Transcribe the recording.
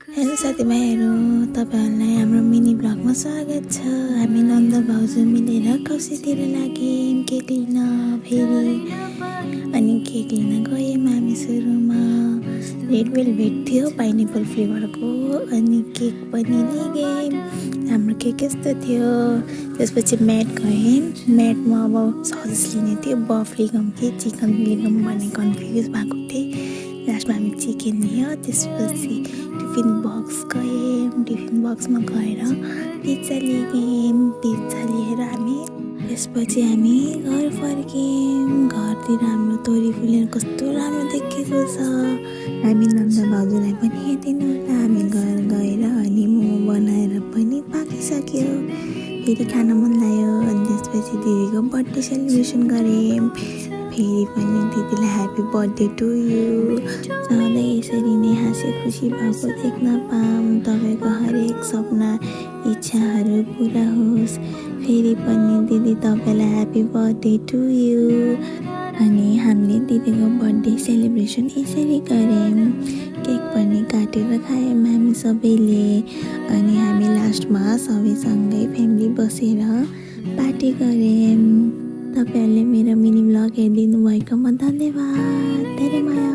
Hello साथीभाइहरू, तपाईँहरूलाई हाम्रो मिनी ब्लगमा स्वागत छ। हामी नन्द भाउजू मिलेर कौसीतिर लाग्यौँ केक लिन फेरि। अनि केक लिन गयौँ हामी सुरुमा। रेड वेलभेट थियो, पाइनएप्पल फ्लेभरको। अनि केक पनि लिगयौँ। हाम्रो केक यस्तो थियो। त्यसपछि म्याट गयौँ। म्याटमा अब सजेस लिने थियो, बफ लिगौँ कि चिकन लिगौँ भन्ने कन्फ्युज भएको थिएँ। लास्टमा हामी चिकन लियो। त्यसपछि टिफिन बक्स गयौँ। टिफिन बक्समा गएर पिज्जा लियौँ। पिज्जा लिएर हामी त्यसपछि हामी घर फर्क्यौँ। घरतिर हाम्रो तोरी फुलेर कस्तो राम्रो देखेको छ। हामी नन्द भाउजूलाई पनि हेरिदिनु होला। हामी घर गएर अनि मोमो बनाएर पनि पाकिसक्यो। फेरि खान मन लाग्यो। अनि त्यसपछि दिदीको बर्थडे सेलिब्रेसन गऱ्यौँ। फेरि पनि दिदीलाई ह्याप्पी बर्थडे टु यु। सधैँ यसरी नै हाँसी खुसी भएको देख्न पाऊँ। तपाईँको हरेक सपना इच्छाहरू पुरा होस्। फेरि पनि दिदी तपाईँलाई ह्याप्पी बर्थडे टु यु। अनि हामीले दिदीको बर्थडे सेलिब्रेसन यसरी गऱ्यौँ। केक पनि काटेर खायौँ हामी सबैले। अनि हामी लास्टमा सबैसँगै फ्यामिली बसेर पार्टी गऱ्यौँ। तपाईँहरूले मेरो मिनी ब्लग हेरिदिनु भएकोमा धन्यवाद। धेरै माया।